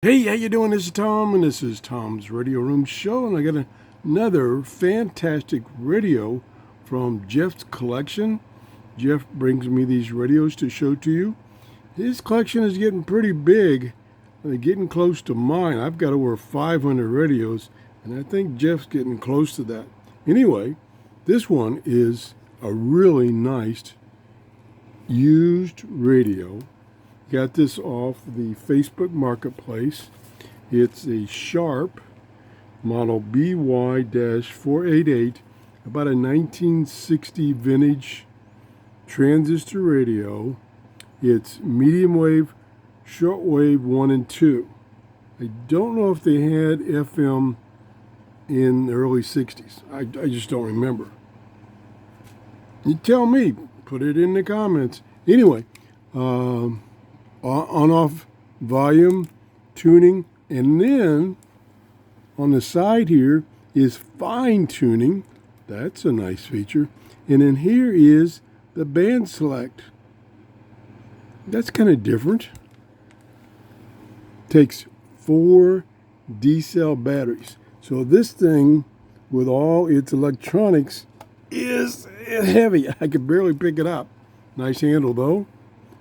Hey, how you doing? This is Tom, and this is Tom's Radio Room Show, and I got another fantastic radio from Jeff's collection. Jeff brings me these radios to show to you. His collection is getting pretty big, and getting close to mine. I've got over 500 radios, and I think Jeff's getting close to that. Anyway, this one is a really nice used radio. Got this off the Facebook Marketplace. It's a Sharp model BY-488, about a 1960 vintage transistor radio. It's medium wave, shortwave 1 and 2. I don't know if they had FM in the early 60s. I just don't remember. You tell me. Put it in the comments. Anyway, on-off volume, tuning, and then on the side here is fine tuning. That's a nice feature. And then here is the band select. That's kind of different. Takes 4 D-cell batteries. So this thing, with all its electronics, is heavy. I could barely pick it up. Nice handle though.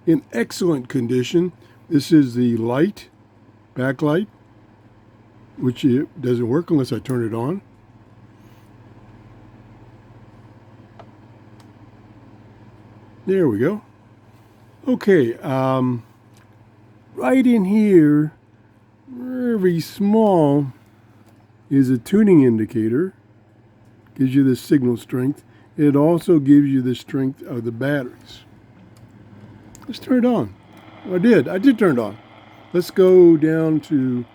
In excellent condition. This is the light, backlight, which it doesn't work unless I turn it on. There we go. Okay, right in here, very small, is a tuning indicator. Gives you the signal strength. It also gives you the strength of the batteries. Let's turn it on. I did turn it on. Let's go down to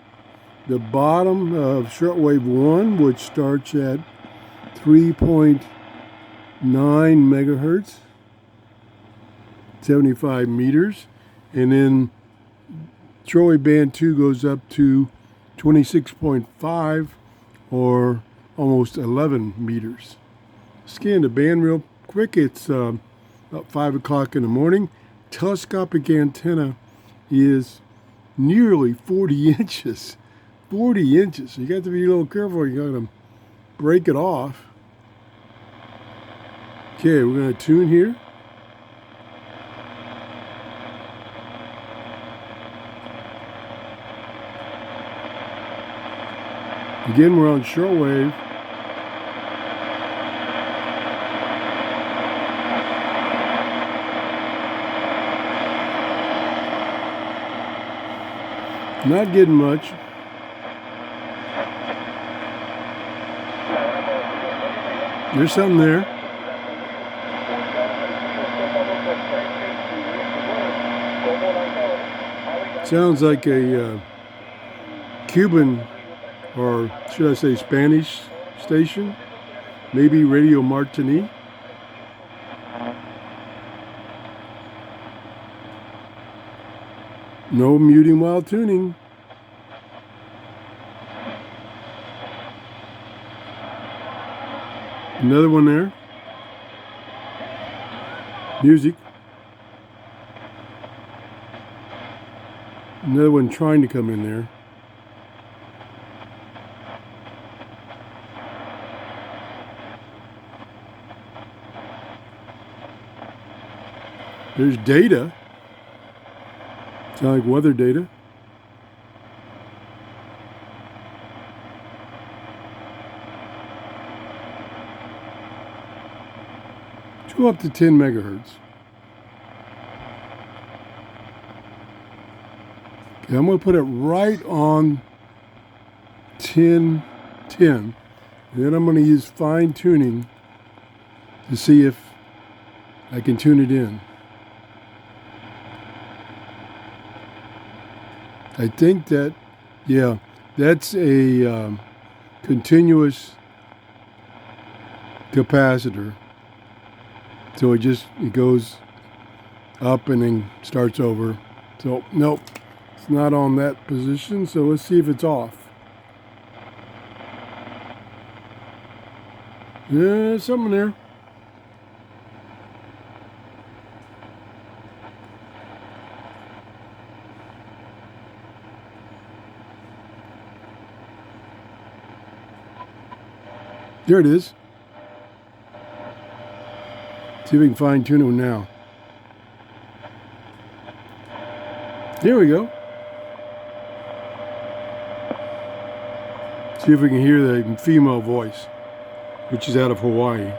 the bottom of shortwave 1, which starts at 3.9 megahertz, 75 meters. And then shortwave band 2 goes up to 26.5 or almost 11 meters. Scan the band real quick. It's about 5 o'clock in the morning. Telescopic antenna is nearly 40 inches. 40 inches. So you got to be a little careful. You got to break it off. Okay, we're going to tune here. Again, we're on shortwave. Not getting much. There's something there. Sounds like a Cuban, or should I say Spanish station? Maybe Radio Martini. No muting while tuning. Another one there. Music. Another one trying to come in there. There's data. Sound like weather data. Let's go up to 10 megahertz. Okay, I'm going to put it right on 10. And then I'm going to use fine tuning to see if I can tune it in. I think that, yeah, that's a continuous capacitor. So it goes up and then starts over. So, nope, it's not on that position. So let's see if it's off. Yeah, something there. There it is. See if we can fine tune it now. There we go. See if we can hear the female voice, which is out of Hawaii.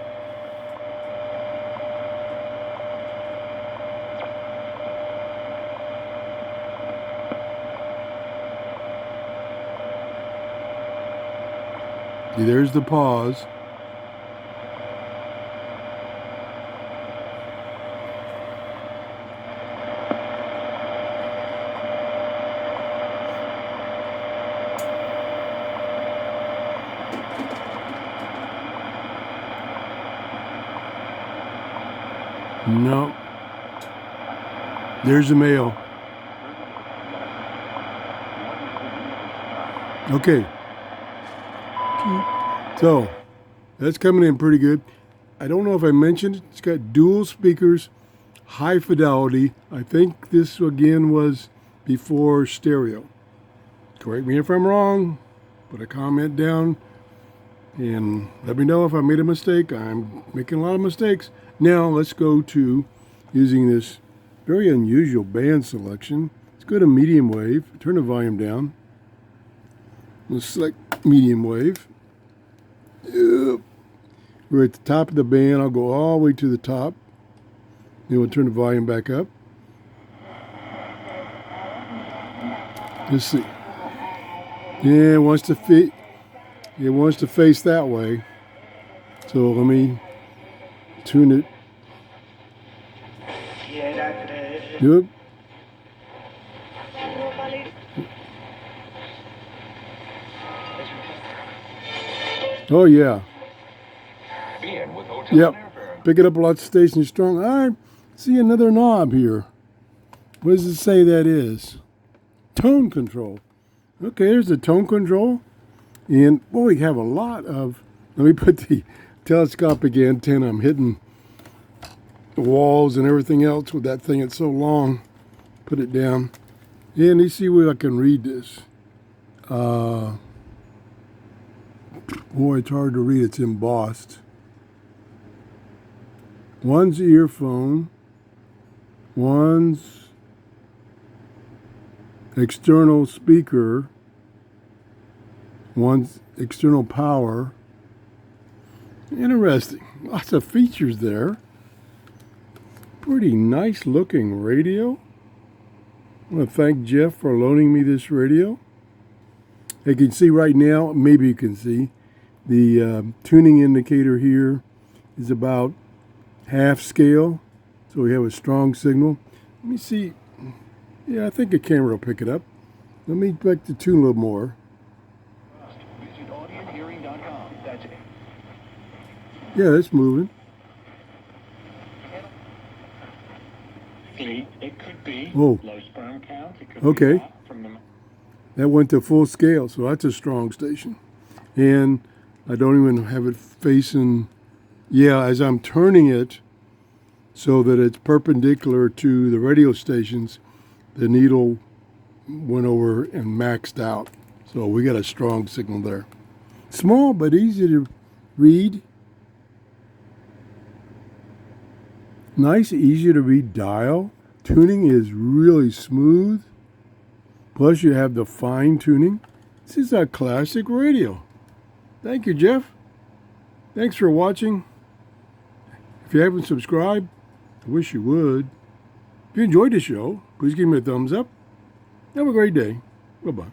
See, there's the pause. No. There's the male. Okay. So, that's coming in pretty good. I don't know if I mentioned it. It's got dual speakers, high fidelity. I think this, again, was before stereo. Correct me if I'm wrong. Put a comment down and let me know if I made a mistake. I'm making a lot of mistakes. Now let's go to using this very unusual band selection. Let's go to medium wave. Turn the volume down. Let's select medium wave. Yep. We're at the top of the band. I'll go all the way to the top. Then we'll turn the volume back up. Let's see. Yeah, it wants to face that way. So let me tune it. Yep. Oh yeah. Yep. Pick it up lots of stations strong. I see another knob here. What does it say that is? Tone control. Okay, there's the tone control. And boy, we have a lot of, let me put the telescopic antenna. I'm hitting the walls and everything else with that thing. It's so long. Put it down. And you see where I can read this. Boy, it's hard to read. It's embossed. One's earphone. One's external speaker. One's external power. Interesting. Lots of features there. Pretty nice looking radio. I want to thank Jeff for loaning me this radio. You can see right now, maybe you can see, the tuning indicator here is about half scale. So we have a strong signal. Let me see. Yeah, I think a camera will pick it up. Let me back to tune a little more. Yeah, it's moving. It could be low sperm count. It could okay. Be from the... That went to full scale, so that's a strong station. And I don't even have it facing, yeah, as I'm turning it so that it's perpendicular to the radio stations, the needle went over and maxed out. So we got a strong signal there. Small but easy to read. Nice, easy to read dial. Tuning is really smooth. Plus you have the fine tuning. This is a classic radio. Thank you, Jeff. Thanks for watching. If you haven't subscribed, I wish you would. If you enjoyed the show, please give me a thumbs up. Have a great day. Bye-bye.